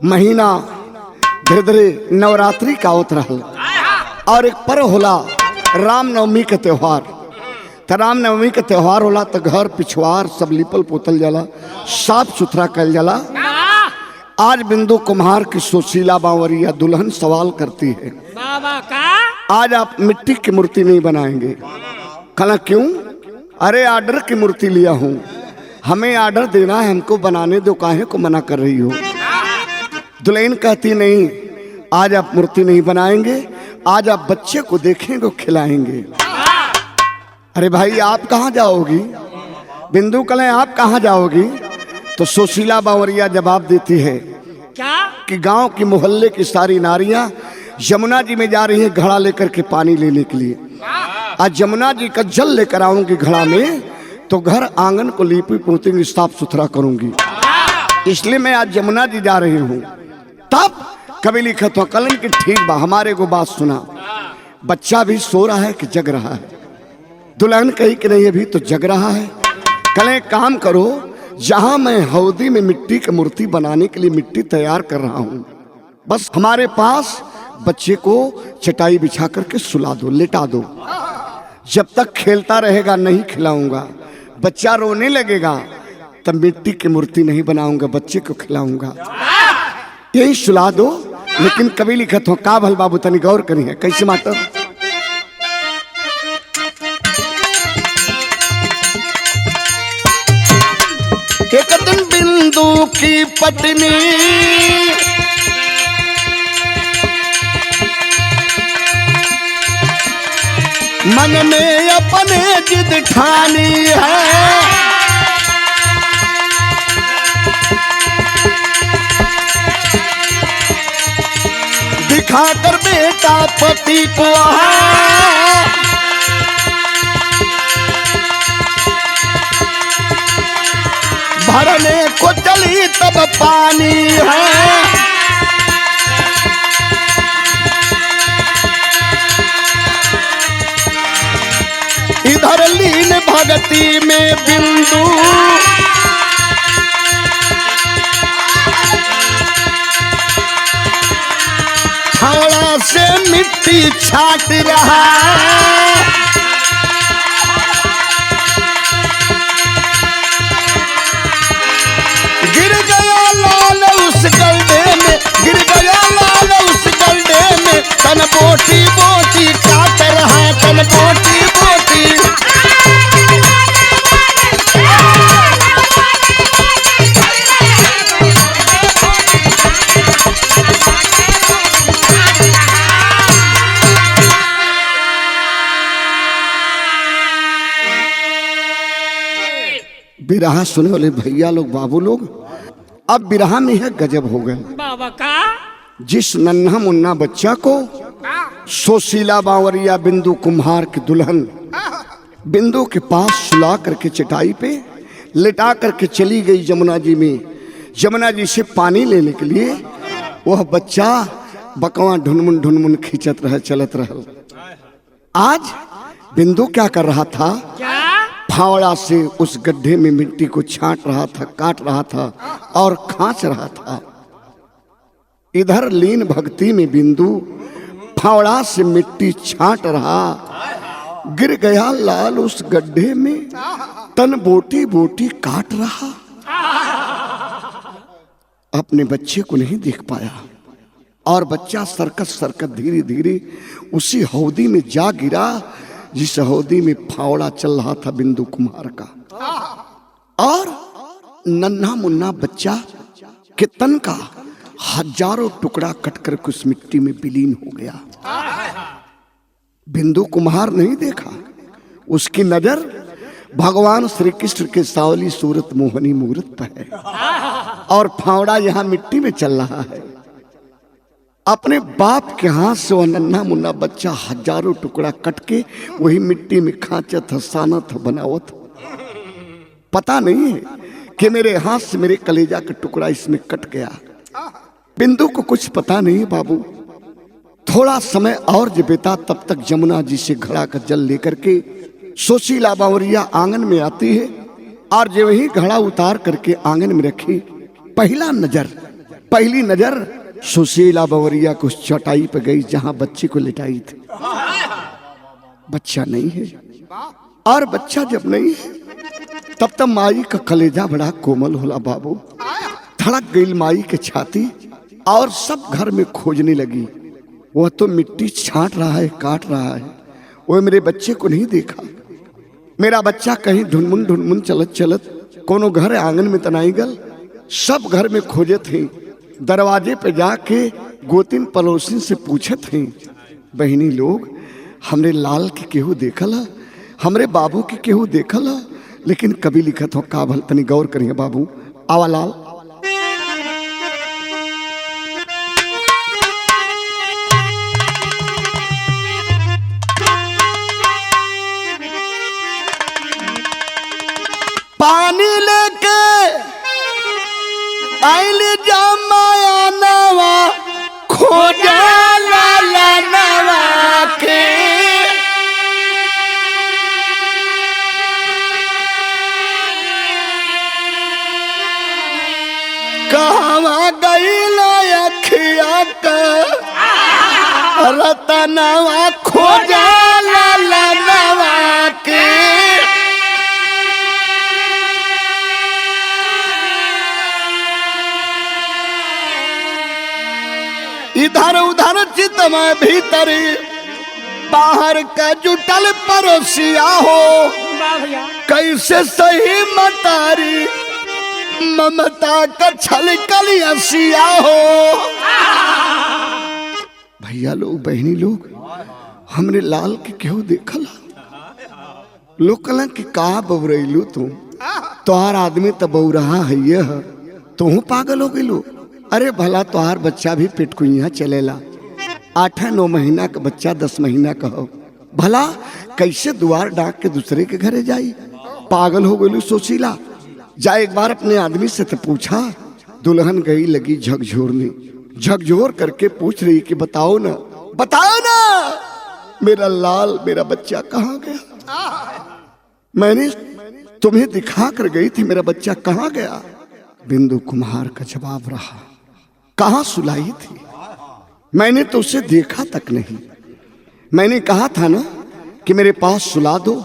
महीना धीरे धीरे नवरात्रि का आवत रहल और एक पर्व होला रामनवमी के त्योहार। तो रामनवमी के त्योहार होला तो घर पिछवार सब लिपल पोतल जाला, साफ सुथरा कल जाला। आज बिंदु कुम्हार की सुशीला बावरिया दुल्हन सवाल करती है, बाबा का आज आप मिट्टी की मूर्ति नहीं बनाएंगे। कहना क्यों? अरे ऑर्डर की मूर्ति लिया हूँ, हमें ऑर्डर देना है, हमको बनाने दो, काहे को मना कर रही हो? दुल्हन कहती नहीं, आज आप मूर्ति नहीं बनाएंगे, आज आप बच्चे को देखेंगे, खिलाएंगे। अरे भाई आप कहाँ जाओगी? बिंदु कलें आप कहाँ जाओगी? तो सुशीला बावरिया जवाब देती है क्या कि गांव की मोहल्ले की सारी नारियां यमुना जी में जा रही हैं घड़ा लेकर के पानी लेने के लिए। आज यमुना जी का जल लेकर आऊंगी घड़ा में, तो घर आंगन को लीपी पोतेंगी, साफ सुथरा करूंगी, इसलिए मैं आज यमुना जी जा रही हूँ। तब कभी लिखा तो कलन की ठीक बा, हमारे को बात सुना, बच्चा भी सो रहा है कि जग रहा है? दुल्हन कही कि नहीं अभी तो जग रहा है। कल काम करो, जहां मैं हौदी में मिट्टी की मूर्ति बनाने के लिए मिट्टी तैयार कर रहा हूं, बस हमारे पास बच्चे को चटाई बिछा करके सुला दो, लेटा दो। जब तक खेलता रहेगा नहीं खिलाऊंगा, बच्चा रोने लगेगा तब मिट्टी की मूर्ति नहीं बनाऊंगा, बच्चे को खिलाऊंगा। यही सुला दो। लेकिन कभी लिखत हो का भल बाबू तनी गौर करी है कैसे मास्टर? एक दिन बिंदु की पत्नी मन में अपने जिद ठानी है, दिखाकर बेटा पति को भरने को चली तब पानी है। इधर लीन भगती में बिंदु फावड़ा से मिट्टी छाट रहा, गिर गया लाल उस गड्ढे में, गिर गया लाल उस गड्ढे में, तन बोटी बोटी काट रहा, तन बोटी बोटी। बिरहा सुने वाले भैया लोग, बाबू लोग, अब बिरहा में है गजब हो गए। बाबा का जिस नन्हा मुन्ना बच्चा को सुशीला बावरिया बिंदु कुम्हार की दुल्हन बिंदु के पास सुला करके चटाई पे लेटा करके चली गई यमुना जी में, यमुना जी से पानी लेने के लिए, वह बच्चा बकवा ढुनमुन ढुनमुन खींचत रह, चलत रह। आज बिंदु क्या कर रहा था? क्या फावड़ा से उस गड्ढे में मिट्टी को छांट रहा था, काट रहा था और खांच रहा था। इधर लीन भक्ति में बिंदु फावड़ा से मिट्टी छांट रहा, गिर गया लाल उस गड्ढे में, तन बोटी बोटी काट रहा। अपने बच्चे को नहीं देख पाया और बच्चा सरकत सरकत धीरे धीरे उसी हौदी में जा गिरा जिस हौदी में फावड़ा चल रहा था बिंदु कुम्हार का। और नन्हा मुन्ना बच्चा के तन का हजारों टुकड़ा कटकर उस मिट्टी में विलीन हो गया। बिंदु कुम्हार नहीं देखा, उसकी नजर भगवान श्री कृष्ण के सावली सूरत मोहनी मूरत पर है और फावड़ा यहाँ मिट्टी में चल रहा है। अपने बाप के हाथ से वह नन्हा मुन्ना बच्चा हजारों टुकड़ा कट के वही मिट्टी में खांचत था, सानत था, बनावत। पता नहीं है कि मेरे हाथ से मेरे कलेजा का टुकड़ा इसमें कट गया। बिंदु को कुछ पता नहीं बाबू। थोड़ा समय और जब बीता तब तक यमुना जी से घड़ा का जल लेकर के सुशीला बावरिया आंगन में आती है और जब वही घड़ा उतार करके आंगन में रखी, पहला नजर पहली नजर सुशीला बवरिया को उस चटाई पे गई जहां बच्चे को लिटाई थी। बच्चा नहीं है, और बच्चा जब नहीं है तब तक माई का कलेजा बड़ा कोमल होला बाबू। धड़क गई माई के छाती और सब घर में खोजने लगी। वह तो मिट्टी छांट रहा है, काट रहा है, वो मेरे बच्चे को नहीं देखा। मेरा बच्चा कहीं ढुनमुन चलत चलत कोनो घर आंगन में तनाई गल। सब घर में खोजे थे, दरवाजे पे जाके गोतिन पड़ोसिन से पूछे थे, बहनी लोग हमरे लाल के केहू देखला, हमरे बाबू के केहू देखला, लेकिन कभी लिखत हो का भल तनी गौर करिए बाबू। आवा लाल। पानी लेके आइली जमाया नवा खोजा लाला नवा के। कहवा गईल अखिया का रतनवा खोजा लाला नवा के। इधर उधर चित में भीतर बाहर का जुटल परोसिया हो, कैसे सही मतारी ममता का छलकल असिया हो। भैया लोग बहनी लोग हमरे लाल के केहू देखला। लोग कहला कि का बबरैलू तुम, तोहार आदमी तो बौरहा है, तुम पागल हो गइलू। अरे भला तोहार बच्चा भी पेटकुइया चलेला, 8-9 महीना का बच्चा 10 महीना का हो, भला कैसे दुआर डाक के दूसरे के घरे जाई। पागल हो गई सोचीला। जा एक बार अपने आदमी से तो पूछा। दुल्हन गई लगी झकझोरने, झकझोर करके पूछ रही कि बताओ ना, बताओ ना मेरा लाल, मेरा बच्चा कहाँ गया। मैंने तुम्हें दिखा कर गई थी, मेरा बच्चा कहाँ गया। बिंदु कुमार का जवाब रहा, कहाँ सुलाई थी, मैंने तो उसे देखा तक नहीं। मैंने कहा था ना कि मेरे पास सुला दो,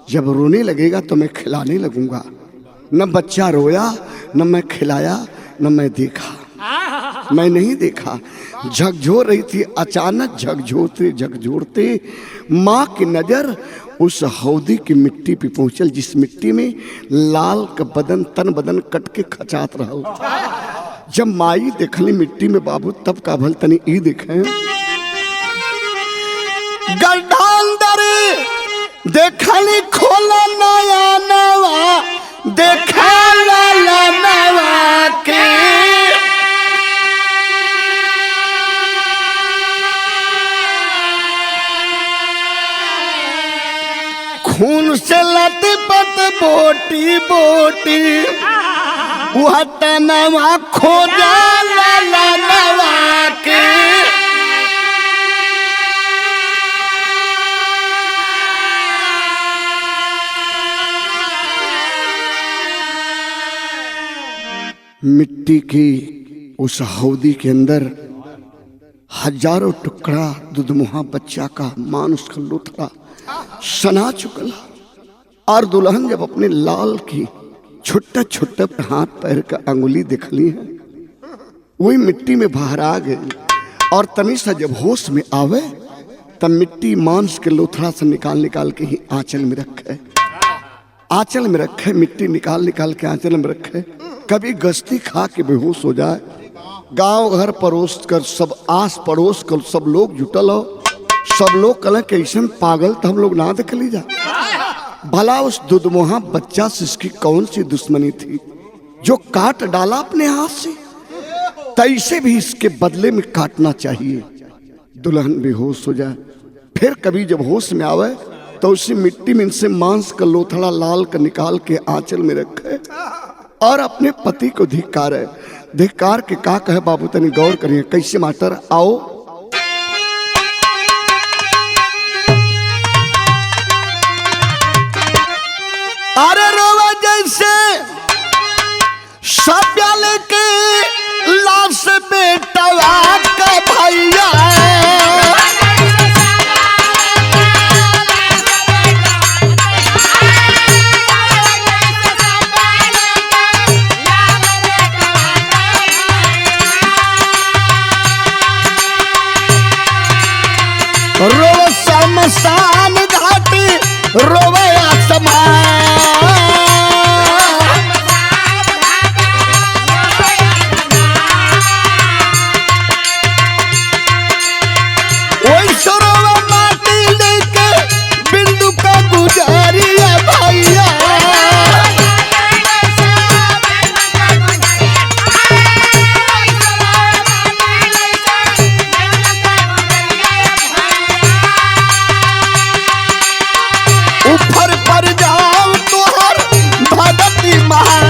जब रोने लगेगा तो मैं खिलाने लगूंगा। न बच्चा रोया, न मैं खिलाया, न मैं देखा। मैं नहीं देखा, झकझोर रही थी। अचानक झकझोरते झकझोरते माँ की नजर उस हौदी की मिट्टी पे पहुंचल, जिस मिट्टी में लाल का बदन तन बदन कट के खचात रहा। जब माई देखली मिट्टी में बाबू, तब का भल तनी ई देखे गड्ढा अंदर देखली खोला नया नवा, देखा लाला नवा के। खून से लटपट बोटी बोटी वह तनवा खोजा लाला नवा के। मिट्टी की उस हौदी के अंदर हजारों टुकड़ा दुधमुहा बच्चा का मानुष का लुथड़ा सना चुकला। और दुल्हन जब अपने लाल की छोटा छोटा हाथ पैर का अंगुली दिखली है, वही मिट्टी में बाहर आ गई। और तनी सा जब होश में आवे तब मिट्टी मांस के लोथड़ा से निकाल निकाल के ही आंचल में रखे, आंचल में रखे, मिट्टी निकाल निकाल के आंचल में रखे। कभी गश्ती खा के बेहोश हो जाए। गांव घर परोस कर सब आस पड़ोस कर सब लोग जुटल हो, सब लोग कल कैसे पागल तो हम लोग ना देख लीजा। भला उस दुधमुहा बच्चा से इसकी कौन सी दुश्मनी थी जो काट डाला अपने हाथ से, तैसे भी इसके बदले में काटना चाहिए। दुल्हन बेहोश हो जाए, फिर कभी जब होश में आवे तो उसी मिट्टी में इनसे मांस का लोथड़ा लाल का निकाल के आंचल में रखे और अपने पति को धिक्कारे। धिक्कार के का कहे बाबू तनी गौर करिए कैसे मास्टर। आओ अरे रोवा जैसे सब्या लेके लाश रोवे आसमान। वही सरोवा माटी लेके बिंदु का गुजारिया भैया। ऊपर पर जाओ तोहर भगती महान।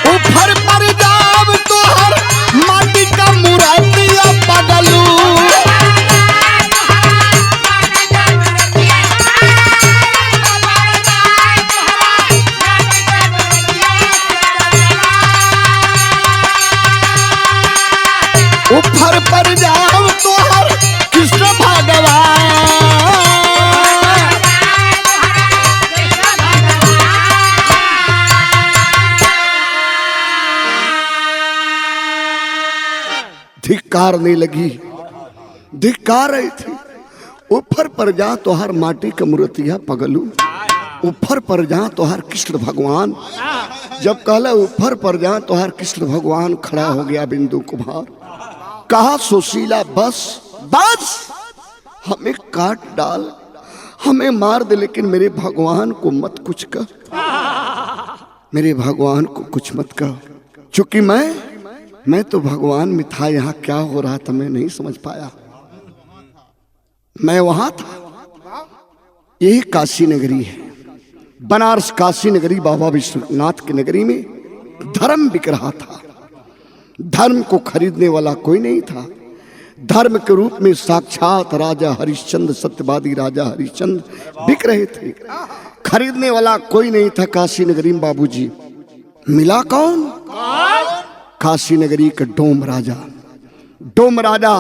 ऊपर पर जाओ तोहर माटी का मुरादिया पगलू। ऊपर पर जाओ तोहर कृष्ण भगवान। धिक्कारने लगी, धिक्कार रही थी। ऊपर पर जा तो हर माटी का मूर्तिया पगलू। ऊपर पर जा तो हर कृष्ण भगवान। जब कहला ऊपर पर जा तो हर कृष्ण भगवान, खड़ा हो गया बिंदु कुमार। कहा सुशीला बस बस, हमें काट डाल, हमें मार दे, लेकिन मेरे भगवान को मत कुछ कर, मेरे भगवान को कुछ मत कर। चूंकि मैं तो भगवान में था, यहाँ क्या हो रहा था मैं नहीं समझ पाया। मैं वहां था, यही काशी नगरी है, बनारस काशी नगरी, बाबा विश्वनाथ की नगरी में धर्म बिक रहा था। धर्म को खरीदने वाला कोई नहीं था। धर्म के रूप में साक्षात राजा हरिश्चंद्र, सत्यवादी राजा हरिश्चंद्र बिक रहे थे। खरीदने वाला कोई नहीं था काशी नगरी में। बाबूजी मिला कौन? काशी नगरी का डोम राजा। डोम राजा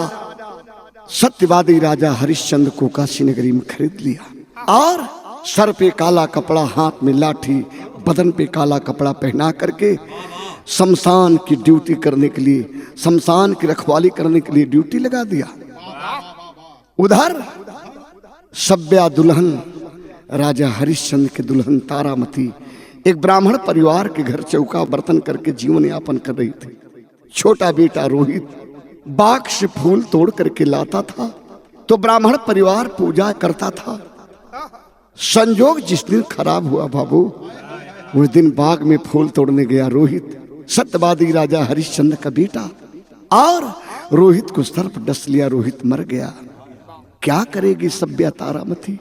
सत्यवादी राजा हरिश्चंद्र को काशी नगरी में खरीद लिया और सर पे काला कपड़ा, हाथ में लाठी, बदन पे काला कपड़ा पहना करके शमशान की ड्यूटी करने के लिए, शमशान की रखवाली करने के लिए ड्यूटी लगा दिया। उधर सभ्या दुल्हन, राजा हरिश्चंद्र की दुल्हन तारामती एक ब्राह्मण परिवार के घर चौका बर्तन करके जीवन यापन कर रही थी। छोटा बेटा रोहित बाग से फूल तोड़ करके लाता था तो ब्राह्मण परिवार पूजा करता था। संजोग जिस दिन खराब हुआ बाबू, उस दिन बाग में फूल तोड़ने गया रोहित, सत्यवादी राजा हरिश्चंद्र का बेटा, और रोहित को सर्प डस लिया, रोहित मर गया। क्या करेगी सभ्या तारामती?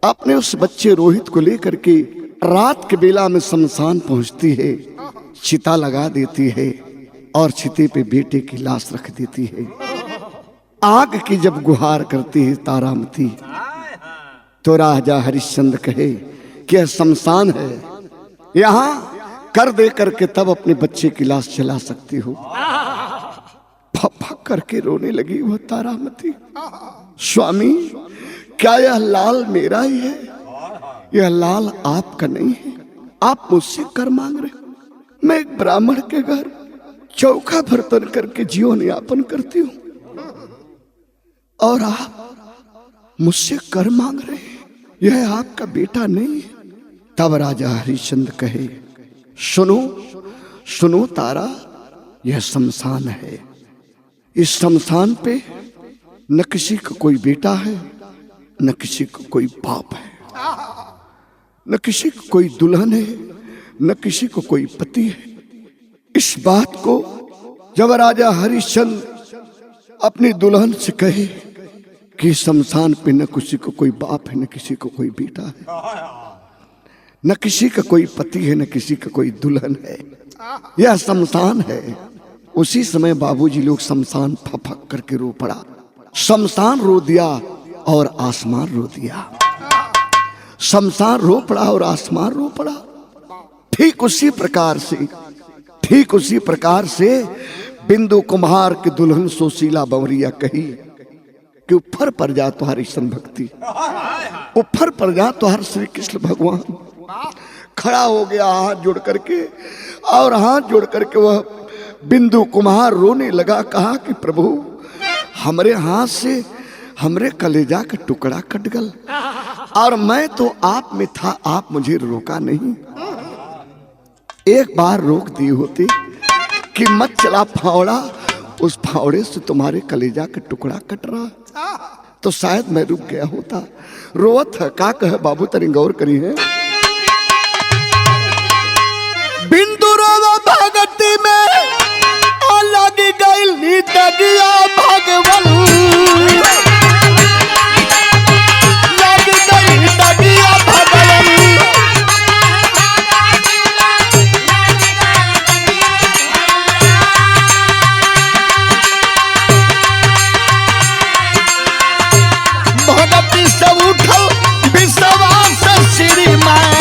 अपने उस बच्चे रोहित को लेकर के रात के बेला में शमशान पहुंचती है, चिता लगा देती है और चिते पे बेटे की लाश रख देती है। आग की जब गुहार करती है तारामती, तो राजा हरिश्चंद्र कहे कि यह शमशान है, यहाँ कर दे करके तब अपने बच्चे की लाश जला सकती हो। फक करके रोने लगी वह तारामती। स्वामी, क्या यह लाल मेरा ही है? यह लाल आपका नहीं है। आप मुझसे कर मांग रहे हो। मैं एक ब्राह्मण के घर चौका बर्तन करके जीवन यापन करती हूँ और आप मुझसे कर मांग रहे हैं। यह आपका बेटा नहीं है। तब राजा हरिश्चंद्र कहे, सुनो सुनो तारा, यह शमशान है। इस शमशान पे न किसी का कोई बेटा है, न किसी को कोई बाप है, न किसी को कोई दुल्हन है, न किसी को कोई पति है। इस बात को जब राजा हरिश्चंद्र अपनी दुल्हन से कहे कि शमशान पे न किसी को कोई बाप है, न किसी को कोई बेटा है, न किसी का कोई पति है, न किसी का कोई दुल्हन है, यह शमशान है। उसी समय बाबूजी लोग शमशान फक करके रो पड़ा। शमशान रो दिया और आसमान रो दिया। शमशान रो पड़ा और आसमान रो पड़ा। ठीक उसी प्रकार से बिंदु कुम्हार की दुल्हन सुशीला बवरिया कही कि ऊपर पर जा तो हर ईश्वर भक्ति, ऊपर पर जा तो हर श्री कृष्ण भगवान। खड़ा हो गया हाथ जोड़ करके, और हाथ जोड़ करके वह बिंदु कुमार रोने लगा, कहा कि प्रभु हमरे हाथ से हमरे कलेजा का टुकड़ा कट गल और मैं तो आप में था, आप मुझे रोका नहीं। एक बार रोक दी होती कि मत चला फावड़ा, उस फावड़े से तुम्हारे कलेजा का टुकड़ा कट रहा तो शायद मैं रुक गया होता। रोवत है का कहे बाबू, तरी गौर करी है। बिंदु रोवा भगती में अलग गइल नितगिया भगवन, लग गइल नितगिया भगवन। भगती से उठल विश्वास श्रीमान,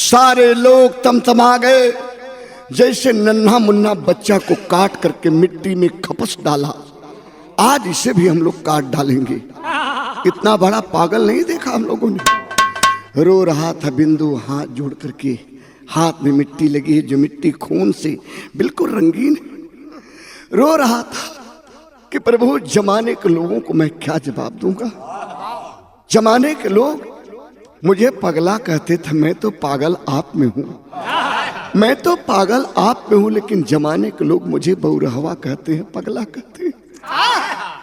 सारे लोग तमतमा गए। जैसे नन्हा मुन्ना बच्चा को काट करके मिट्टी में खपस डाला, आज इसे भी हम लोग काट डालेंगे। इतना बड़ा पागल नहीं देखा हम लोगों ने। रो रहा था बिंदु हाथ जोड़ करके, हाथ में मिट्टी लगी है जो मिट्टी खून से बिल्कुल रंगीन है। रो रहा था कि प्रभु जमाने के लोगों को मैं क्या जवाब दूंगा। जमाने के लोग मुझे पगला कहते थे, मैं तो पागल आप में हूं, मैं तो पागल आप में हूं, लेकिन जमाने के लोग मुझे बहुरहवा कहते हैं, पगला कहते हैं।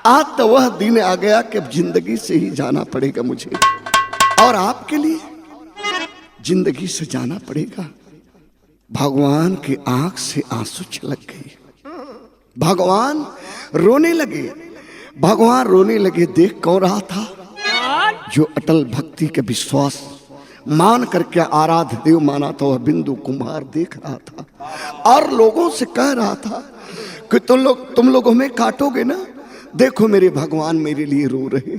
आज तो वह दिन आ गया कि अब जिंदगी से ही जाना पड़ेगा मुझे, और आपके लिए जिंदगी से जाना पड़ेगा। भगवान की आंख से आंसू छलक गए, भगवान रोने लगे। भगवान रोने लगे, देख कौन रहा था? जो अटल भक्ति के विश्वास मान करके आराध्य देव माना था, वह बिंदु कुमार देख रहा था और लोगों से कह रहा था कि तुम लोग हमें काटोगे ना, देखो मेरे भगवान मेरे लिए रो रहे,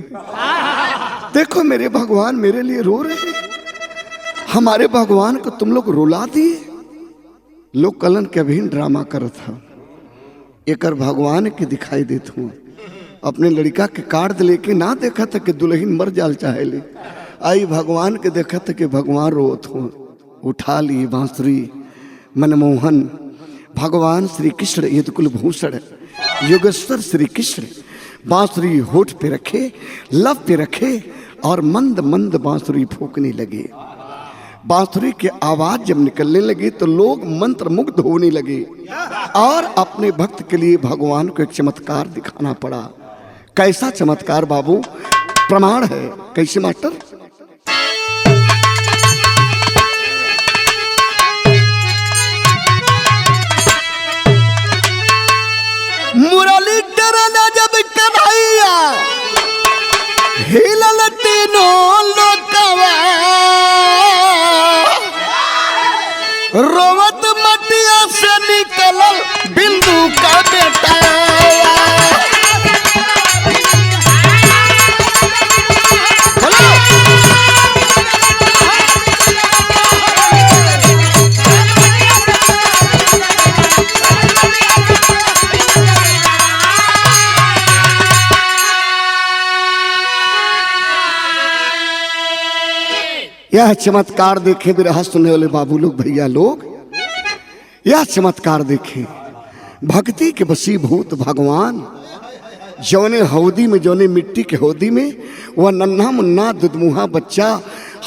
देखो मेरे भगवान मेरे लिए रो रहे। हमारे भगवान को तुम लोग रुला दिए। लोग कलन के अभिन्न ड्रामा कर था, एक भगवान के दिखाई देते हूँ। अपने लड़का के कार्ड लेके ना देखा था कि दुल्हन मर जाल चाहे ले, आई भगवान के देखा था कि भगवान रोत हो। उठा ली बांसुरी मनमोहन, भगवान श्री कृष्ण यदुकुल भूषण योगेश्वर श्री कृष्ण बांसुरी होठ पे रखे, लब पे रखे और मंद मंद बांसुरी फूकने लगे। बांसुरी की आवाज जब निकलने लगी तो लोग मंत्र मुग्ध होने लगे और अपने भक्त के लिए भगवान को एक चमत्कार दिखाना पड़ा। कैसा चमत्कार बाबू? प्रमाण है। कैसे मास्टर? मुरली डरना जब कन्हैया हिलल तीनों लोकवा, रोवत मटिया से निकलल बिंदु का बेटा। यह चमत्कार देखे बिरहा सुनने वाले बाबू लोग, भैया लोग, यह चमत्कार देखे। भक्ति के वशीभूत भगवान जौने हौदी में, जौने मिट्टी के हौदी में वह नन्हा मुन्ना दुधमुहा बच्चा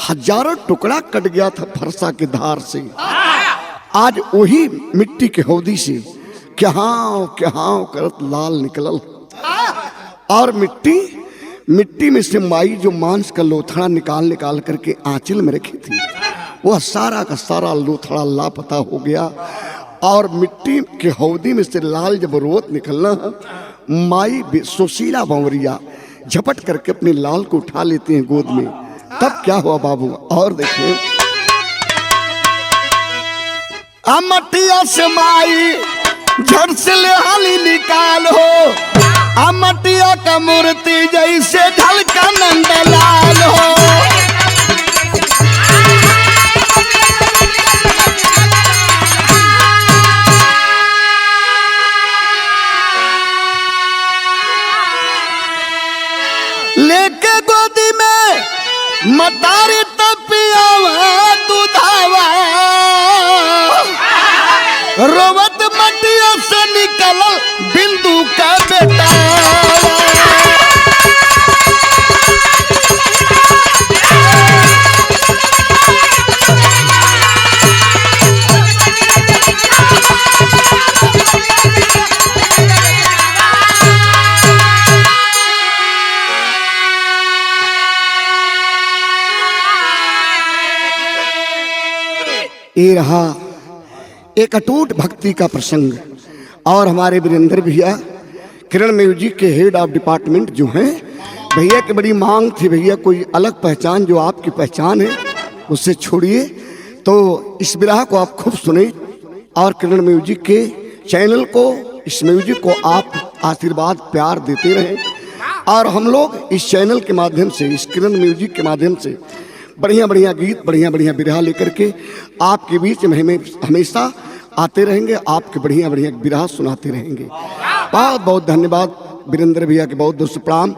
हजारों टुकड़ा कट गया था फरसा के धार से, आज वही मिट्टी के हौदी से क्या करत लाल निकलल। और मिट्टी में से माई जो मांस का लोथड़ा निकाल करके आंचल में रखी थी, वह सारा का सारा लोथड़ा लापता हो गया और मिट्टी के हौदी में से लाल जब रोत निकलना, माई सुशीला बावरिया झपट करके अपने लाल को उठा लेते हैं गोद में। तब क्या हुआ बाबू, और देखिए, अमटिया से माई झट से लेहाली निकाल हो, अमटिया का मूर्ति जैसे ढलका नंदलाल हो। लेके गोदी में मतारी तपियावा दूधावा, रोवत मटिया से निकल बिंदु का बेटा। ये रहा एक अटूट भक्ति का प्रसंग। और हमारे वीरेंद्र भैया किरण म्यूजिक के हेड ऑफ डिपार्टमेंट जो हैं, भैया की बड़ी मांग थी, भैया कोई अलग पहचान जो आपकी पहचान है उससे छोड़िए। तो इस विरह को आप खूब सुने और किरण म्यूजिक के चैनल को, इस म्यूजिक को आप आशीर्वाद प्यार देते रहें। और हम लोग इस चैनल के माध्यम से, इस किरण म्यूजिक के माध्यम से बढ़िया बढ़िया गीत, बढ़िया बढ़िया विरह लेकर के आपके बीच में हमेशा आते रहेंगे, आपके बढ़िया बढ़िया विरह सुनाते रहेंगे। बहुत बहुत धन्यवाद वीरेंद्र भैया के, बहुत बहुत प्रणाम।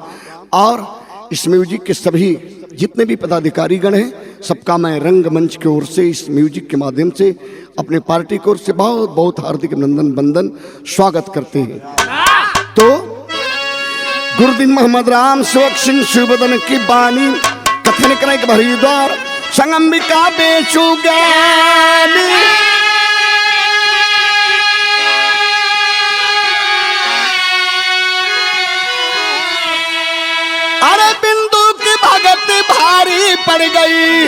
और इस म्यूजिक के सभी जितने भी पदाधिकारी गण हैं, सबका मैं रंगमंच की ओर से, इस म्यूजिक के माध्यम से, अपने पार्टी की ओर से बहुत बहुत हार्दिक अभिनंदन वंदन स्वागत करते हैं। तो गुरुदीन मोहम्मद राम सेवक सिंह शिवबदन की बानी कथन करें भरी द्वार संगम्बिका बेचू ज्ञानी। अरे बिंदु की भगत भारी पड़ गई,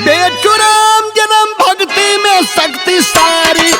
बेचू राम जन्म भक्ति में शक्ति सारी।